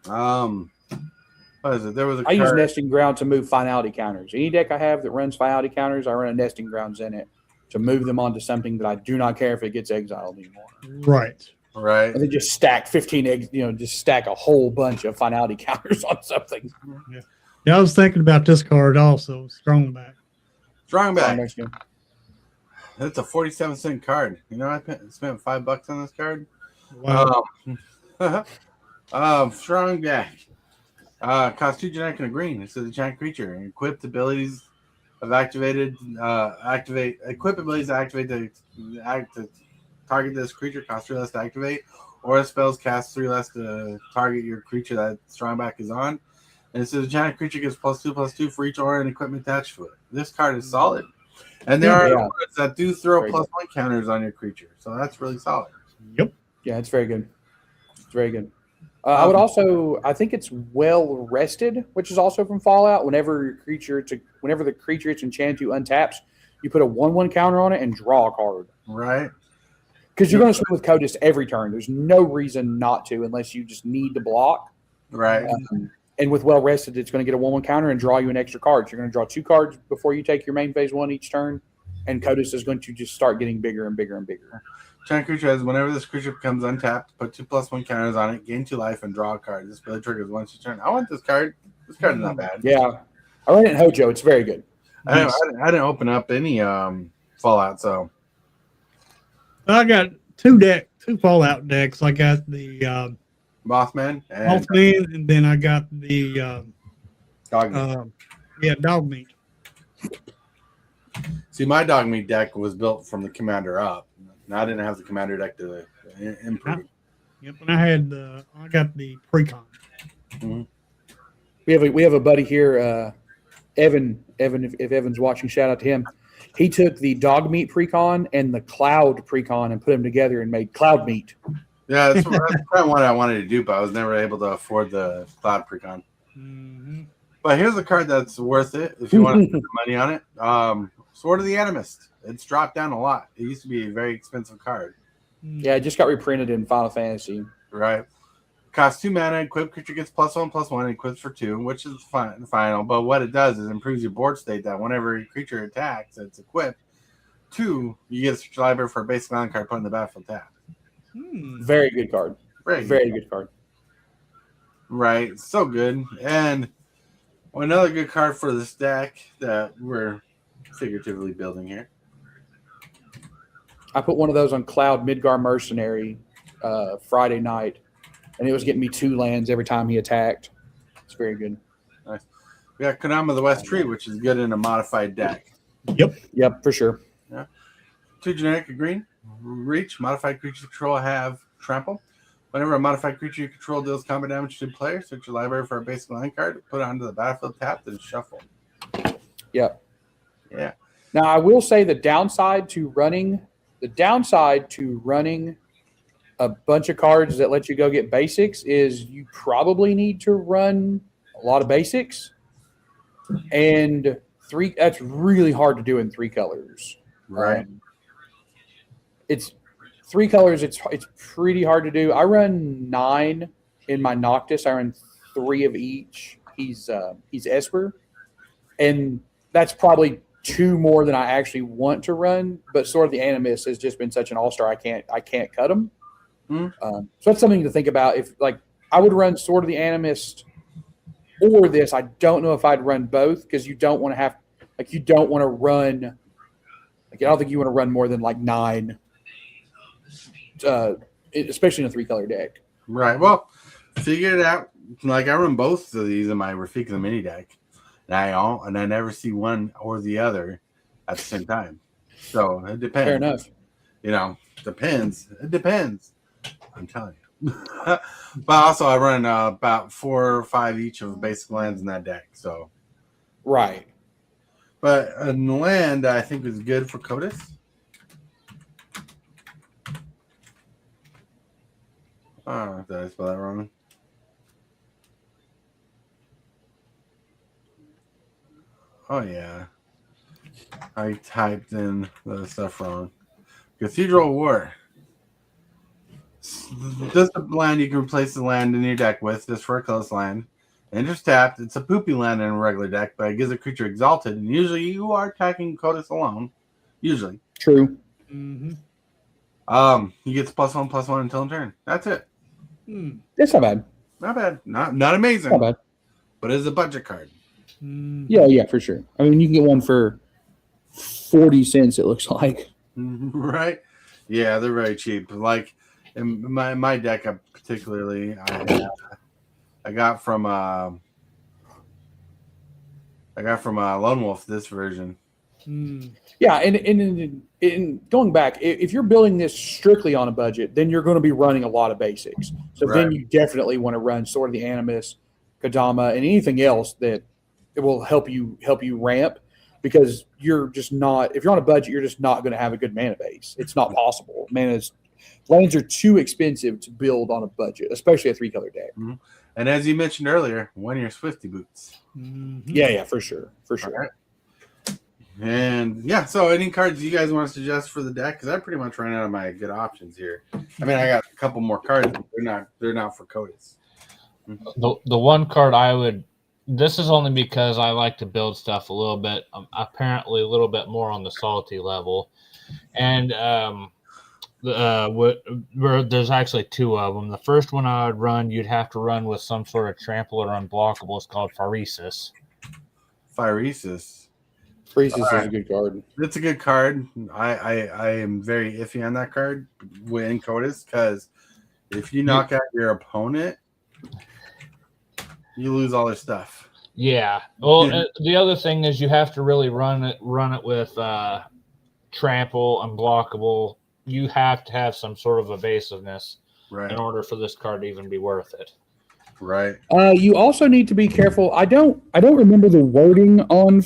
What is it? There was a I use card. nesting ground to move finality counters. Any deck I have that runs finality counters, I run a nesting grounds in it to move them onto something that I do not care if it gets exiled anymore. Right. Right. And then just stack 15 eggs, just stack a whole bunch of finality counters on something. Yeah, I was thinking about this card also, Strongback. Strongback. That's a 47-cent card. You know, I spent $5 on this card. Wow. Strongback. Costs 2 generic and a green. It says a giant creature. And equipped abilities have activated. Equip abilities to activate to target this creature. Cost 3 less to activate. Or spells cast 3 less to target your creature that Strongback is on. And it says a giant creature gets +2/+2 for each aura and equipment attached to it. This card is solid. And there are cards that do throw +1 counters on your creature. So that's really solid. Yep. Yeah, it's very good. It's very good. I would also, I think it's Well Rested, which is also from Fallout. Whenever the creature it's enchanted to untaps, you put a 1/1 counter on it and draw a card. Right. Because you're going to swing with KOTIS every turn. There's no reason not to unless you just need to block. Right. And with Well Rested, it's going to get a 1/1 counter and draw you an extra card. So you're going to draw 2 cards before you take your main phase 1 each turn. And KOTIS is going to just start getting bigger and bigger and bigger. Giant creature has whenever this creature becomes untapped, put 2/+1 counters on it, gain 2 life, and draw a card. This ability triggers once a turn. I want this card. This card is not bad. Yeah. I ran it in Hojo. It's very good. I didn't open up any Fallout, so. I got two Fallout decks. I got the Mothman and Mothman, and then I got the Dog Meat. Dog Meat. See, my Dog Meat deck was built from the Commander up. And I didn't have the Commander deck to improve. Yep, and I got the Precon. Mm-hmm. We have a buddy here, Evan. Evan, if Evan's watching, shout out to him. He took the Dog Meat Precon and the Cloud Precon and put them together and made Cloud Meat. Yeah, that's probably what I wanted to do, but I was never able to afford the Cloud Precon. Mm-hmm. But here's a card that's worth it if you want to put money on it. Sword of the Animist. It's dropped down a lot. It used to be a very expensive card. Yeah, it just got reprinted in Final Fantasy. Right. Costs 2 mana. Equip creature gets +1/+1 and equips for 2, which is final. But what it does is improves your board state that whenever a creature attacks, it's equipped. 2, you get a search library for a basic land card put in the battlefield tab. Very good card. Very good card. Right. So good. And another good card for this deck that we're figuratively building here. I put one of those on Cloud Midgar Mercenary Friday night, and it was getting me 2 lands every time he attacked. It's very good. Nice. We got Konama the West Tree, which is good in a modified deck. Yep, for sure. Yeah. 2 generic green. Reach. Modified creature control have trample. Whenever a modified creature you control deals combat damage to a player, search your library for a basic land card, put it onto the battlefield tap, then shuffle. Yep. Yeah. Now I will say the downside to running a bunch of cards that let you go get basics is you probably need to run a lot of basics, and that's really hard to do in 3 colors. Right. It's 3 colors. It's pretty hard to do. I run 9 in my Noctis. I run 3 of each. He's Esper, and that's probably 2 more than I actually want to run. But Sword of the Animist has just been such an all-star. I can't cut him. So that's something to think about. If I would run Sword of the Animist or this. I don't know if I'd run both because you don't want to have you don't want to run. I don't think you want to run more than 9. Especially in a 3-color deck. Right. Well, figure it out. I run both of these in my Rafika the mini deck, and I never see one or the other at the same time. So it depends. Fair enough. Depends. It depends. I'm telling you. But also, I run about 4 or 5 each of basic lands in that deck. So right. But a land I think is good for KOTIS. Oh, did I spell that wrong? Oh, yeah. I typed in the stuff wrong. Cathedral War. This is a land you can replace the land in your deck with, just for a close land. Enters tapped. It's a poopy land in a regular deck, but it gives a creature exalted, and usually you are attacking KOTIS alone. Usually. True. Mm-hmm. He gets +1/+1 until turn. That's it. That's not bad. Not bad. Not amazing. Not bad. But it's a budget card. Yeah, for sure. I mean, you can get one for 40 cents, it looks like. Right? Yeah, they're very cheap. In my deck, particularly, I got from Lone Wolf this version. Yeah, and going back, if you're building this strictly on a budget, then you're going to be running a lot of basics. So then you definitely want to run Sword of the Animist, Kodama, and anything else that it will help you ramp, because you're just not, if you're on a budget, you're just not going to have a good mana base. It's not possible. Mana is Lands are too expensive to build on a budget, especially a 3-color deck. Mm-hmm. And as you mentioned earlier, one of your Swifty boots. Mhm. Yeah, for sure. All right. And yeah, so any cards you guys want to suggest for the deck? Because I pretty much ran out of my good options here. I mean, I got a couple more cards, but they're not for KOTIS. The one card I would. This is only because I like to build stuff a little bit, apparently a little bit more on the salty level, and there's actually 2 of them. The first one I would run, you'd have to run with some sort of trample or unblockable. It's called Phyresis. Phyresis. Phyresis is a good card. It's a good card. I am very iffy on that card in KOTIS because if you knock out your opponent, you lose all their stuff. Yeah. Well, the other thing is you have to really run it with trample, unblockable. You have to have some sort of evasiveness in order for this card to even be worth it. Right. You also need to be careful. I don't remember the wording on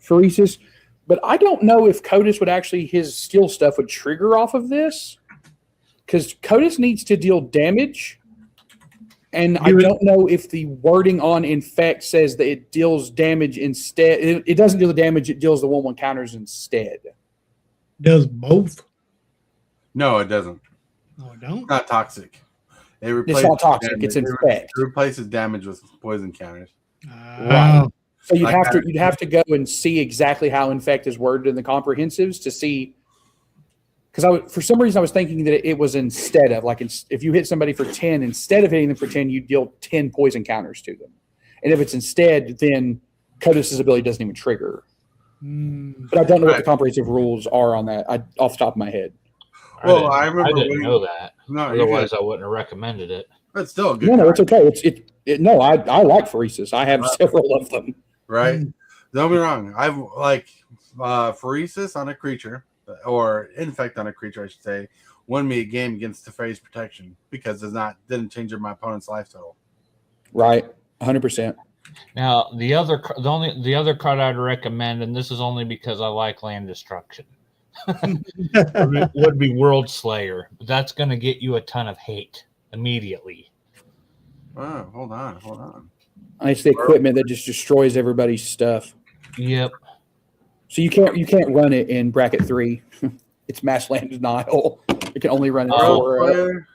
Phyresis, but I don't know if KOTIS would actually, his skill stuff would trigger off of this, because KOTIS needs to deal damage, and I don't know if the wording on Infect says that it deals damage instead. It doesn't deal the damage, it deals the 1/1 counters instead. Does both? No, it doesn't. No, it don't. It's not toxic. It's not toxic. It's Infect. It replaces damage with poison counters. Right. So you'd have to go and see exactly how Infect is worded in the comprehensives to see. Because for some reason I was thinking that it was instead of, like, if you hit somebody for 10, instead of hitting them for 10, you deal 10 poison counters to them. And if it's instead, then KOTIS's ability doesn't even trigger. But I don't know what the comprehensive rules are on that off the top of my head. Well, I didn't know that. No, otherwise I wouldn't have recommended it. But still a good No, card. it's okay. No, I like Phyresis. I have several of them. Right? Don't be wrong. I've like Phyresis on a creature, or Infect on a creature, I should say, won me a game against the phase protection because didn't change my opponent's life total. Right, 100%. Now the other card I'd recommend, and this is only because I like land destruction, would be World Slayer. That's going to get you a ton of hate immediately. Oh, hold on. It's the equipment that just destroys everybody's stuff. Yep. So you can't run it in bracket 3. It's mass land denial. You can only run it for.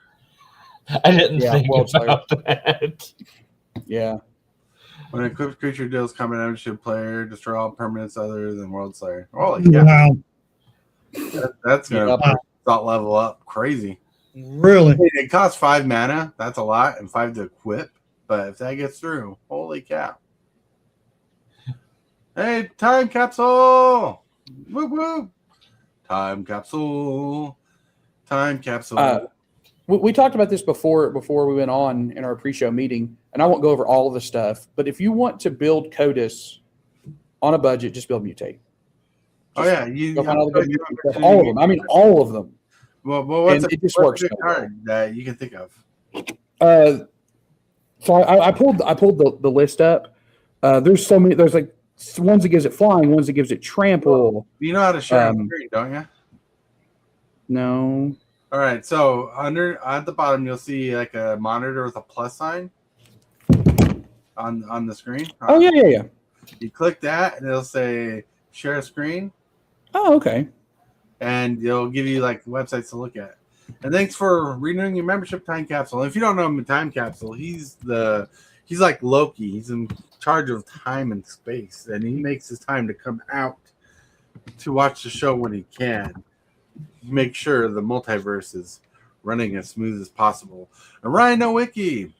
I didn't think about that. Yeah. When an equipped creature deals combat damage to a player, destroy all permanents other than World Slayer. Oh yeah. Wow. That's gonna level up crazy. Really? It costs 5 mana. That's a lot, and 5 to equip. But if that gets through, holy cow! Hey, time capsule! Whoop whoop! Time capsule. We talked about this before we went on in our pre-show meeting, and I won't go over all of the stuff. But if you want to build KOTIS on a budget, just build Mutate. All of them. I mean, all of them. Well, what's it just works works card that you can think of? So I pulled the list up. There's so many. There's like ones that gives it flying, ones that gives it trample. You know how to share the screen, don't you? No. All right. So at the bottom, you'll see like a monitor with a plus sign on the screen. Oh yeah. You click that, and it'll say share screen. Oh, okay. And it'll give you like websites to look at. And thanks for renewing your membership, Time Capsule. And if you don't know him, Time Capsule, he's like Loki. He's in charge of time and space, and he makes his time to come out to watch the show when he can. Make sure the multiverse is running as smooth as possible. And Rhino Wiki.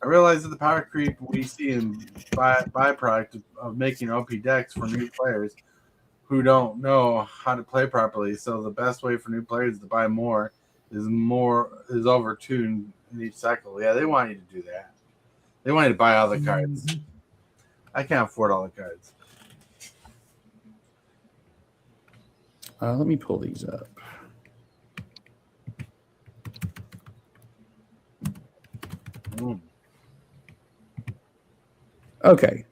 I realize that the power creep we see in byproduct of making OP decks for new players who don't know how to play properly. So the best way for new players to buy more is over 2 in each cycle. Yeah, they want you to do that. They want you to buy all the cards. I can't afford all the cards. Let me pull these up. Okay,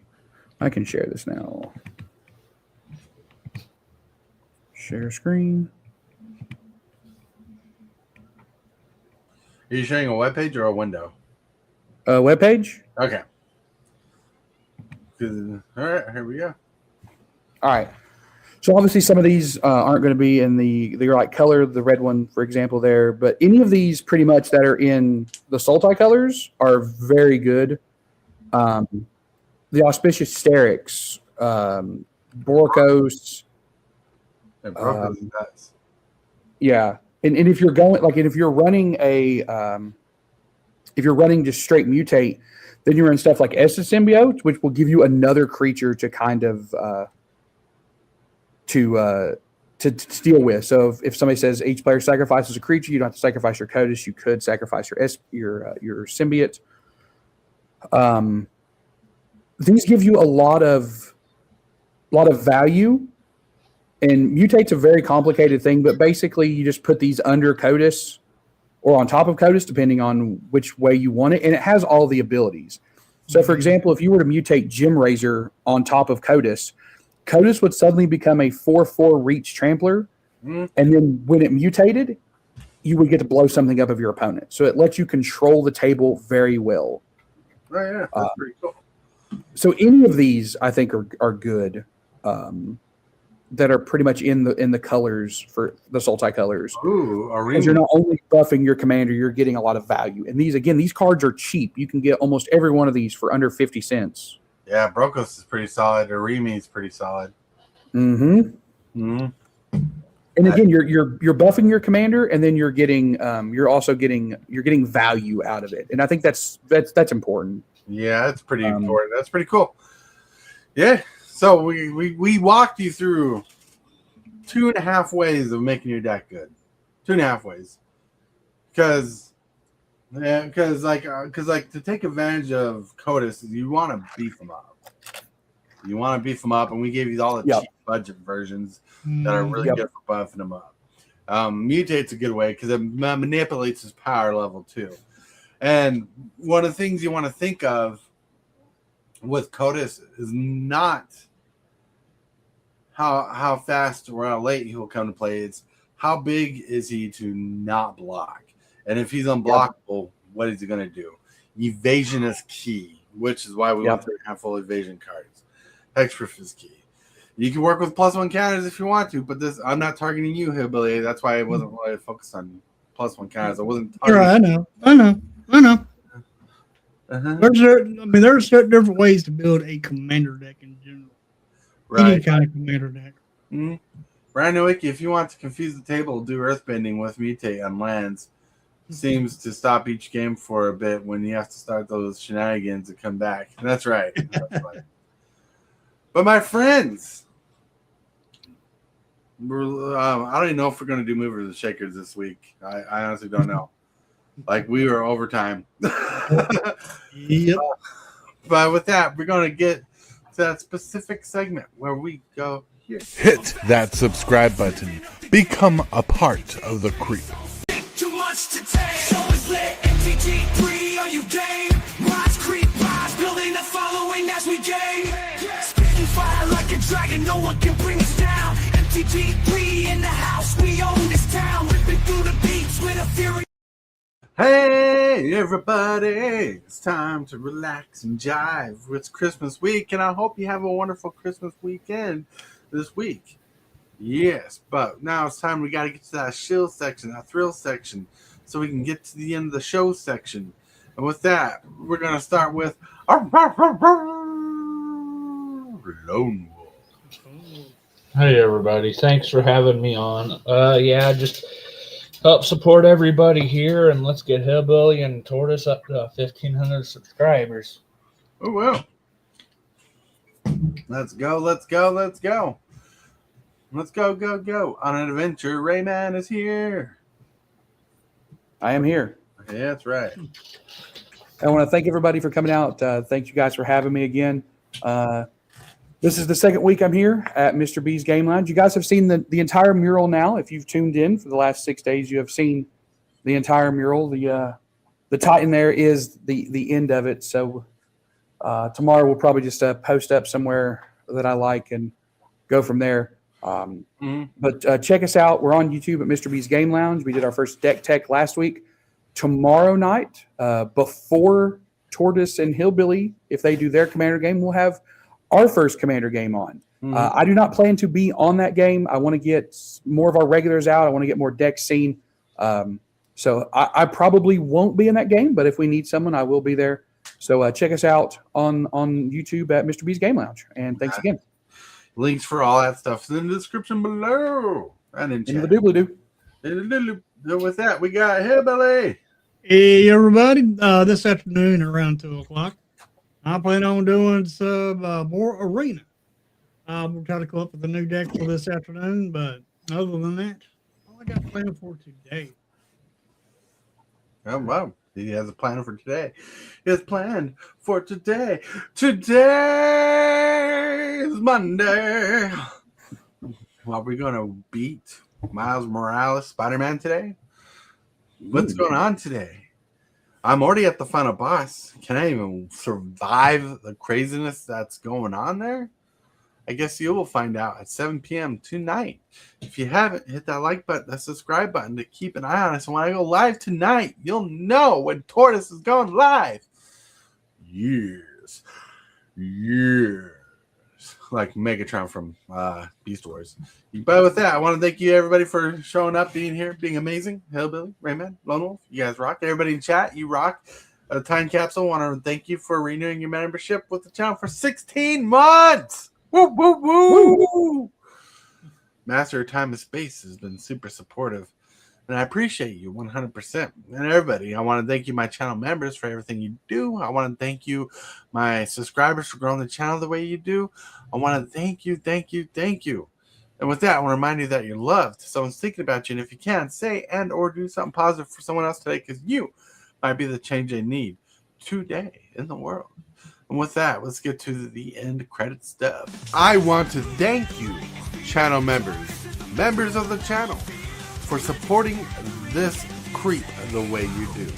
I can share this now. Share screen. Are you showing a web page or a window? Web page. Okay. All right, here we go. All right. So obviously some of these aren't going to be in the like color, the red one, for example, there. But any of these pretty much that are in the Sultai colors are very good. The Auspicious Sterix, Borkos. It broke those nuts. Yeah. And if you're going, like, if you're running if you're running just straight mutate, then you're in stuff like Estus Symbiote, which will give you another creature to kind of to deal with. So if somebody says each player sacrifices a creature, you don't have to sacrifice your KOTIS. You could sacrifice your symbiote. These give you a lot of value. And mutate's a very complicated thing, but basically you just put these under KOTIS or on top of KOTIS, depending on which way you want it, and it has all the abilities. So, for example, if you were to mutate Gem Razor on top of KOTIS, KOTIS would suddenly become a 4/4 reach trampler, and then when it mutated, you would get to blow something up of your opponent. So it lets you control the table very well. Oh yeah, that's pretty cool. So any of these, I think, are good. That are pretty much in the colors for the Sultai colors. Ooh, because you're not only buffing your commander, you're getting a lot of value. And these cards are cheap. You can get almost every one of these for under 50 cents. Yeah, Brokos is pretty solid. Arimi is pretty solid. And again, you're buffing your commander, and then you're getting value out of it. And I think that's important. Yeah, that's pretty important. That's pretty cool. Yeah. So we walked you through 2.5 ways of making your deck good. 2.5 ways. Because to take advantage of KOTIS, you want to beef them up. And we gave you all the cheap budget versions that are really good for buffing them up. Mutate's a good way because it manipulates his power level too. And one of the things you want to think of with KOTIS is not how fast or how late he will come to play. It's how big is he to not block. And if he's unblockable, what is he going to do? Evasion is key, which is why we want to have full evasion cards. Hexproof is key. You can work with +1 counters if you want to, but I'm not targeting you, Hillbilly. That's why I wasn't really focused on +1 counters. I wasn't targeting. I know. There's different ways to build a commander deck in general. Right. Any kind of commander deck. Brian Nowicki, if you want to confuse the table, do Earthbending with Mutate on lands. Seems to stop each game for a bit when you have to start those shenanigans to come back. That's right. That's right. But my friends, I don't even know if we're going to do movers and shakers this week. I honestly don't know. Like, we were overtime. Yep. But with that, we're going to get to that specific segment where we go here. Hit that subscribe button. Become a part of the creep. Too much to take. Show is lit. ep34, are you game? Rise, creep, rise, building a following as we gain. Spitting fire like a dragon, no one can bring us down. ep34 in the house, we own this town. Ripping through the beats with a fury. Hey, everybody. It's time to relax and jive. It's Christmas week, and I hope you have a wonderful Christmas weekend this week. Yes, but now it's time we got to get to that shill section, that thrill section, so we can get to the end of the show section. And with that, we're going to start with Lone Wolf. Hey, everybody. Thanks for having me on. Just help support everybody here, and let's get Hillbilly and Tortoise up to 1,500 subscribers. Oh, well. Let's go. Let's go on an adventure. Rayman is here. I am here. Yeah, that's right. I want to thank everybody for coming out. Thank you guys for having me again. This is the second week I'm here at Mr. B's Game Lounge. You guys have seen the entire mural now. If you've tuned in for the last 6 days, you have seen the entire mural. The Titan there is the end of it. So tomorrow we'll probably just post up somewhere that I like and go from there. But check us out. We're on YouTube at Mr. B's Game Lounge. We did our first deck tech last week. tomorrow night, before Tortoise and Hillbilly, if they do their commander game, we'll have our first commander game on. I do not plan to be on that game. I want to get more of our regulars out. I want to get more decks seen. So I probably won't be in that game, but if we need someone, I will be there. So check us out on YouTube at Mr. B's Game Lounge. And thanks again. Links for all that stuff in the description below. And in In the chat. doobly-doo. With that, we got Hillbilly. Hey, everybody. This afternoon around 2 o'clock, I plan on doing some more arena. We'll try to come up with a new deck for this afternoon, but other than that, all I got planned for today. Oh, wow. He has a plan for today. His plan for today. Today is Monday. Are we going to beat Miles Morales Spider-Man today? What's going on today? I'm already at the final boss. Can I even survive the craziness that's going on there? I guess you will find out at 7 p.m. tonight. If you haven't, hit that like button, that subscribe button to keep an eye on us. And when I go live tonight, you'll know when Tortoise is going live. Years. Like Megatron from Beast Wars. But with that, I want to thank you, everybody, for showing up, being here, being amazing. Hillbilly, Rayman, Lone Wolf, you guys rock. Everybody in chat, you rock. Time Capsule, I want to thank you for renewing your membership with the channel for 16 months. Woo, woo, woo. Master of Time and Space has been super supportive, and I appreciate you 100%. And everybody, I want to thank you, my channel members, for everything you do. I want to thank you, my subscribers, for growing the channel the way you do. I want to thank you. And with that, I want to remind you that you're loved. Someone's thinking about you, and if you can, say and or do something positive for someone else today, because you might be the change they need today in the world. And with that, let's get to the end credit stuff. I want to thank you, channel members of the channel, for supporting this creep the way you do.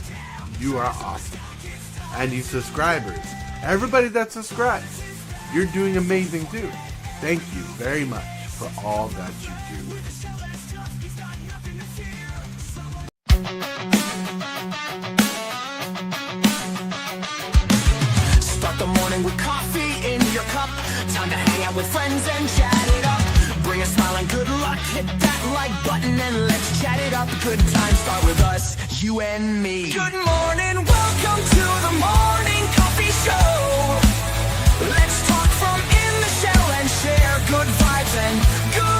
You are awesome. And you subscribers, everybody that subscribes, you're doing amazing too. Thank you very much for all that you do. Start the morning with coffee in your cup. Time to hang out with friends and chat it up. Bring a smile and good luck. Hit that like button and let's chat it up. Good times start with us, you and me. Good morning, welcome to the morning coffee show. Let's talk from in the shell and share good vibes and good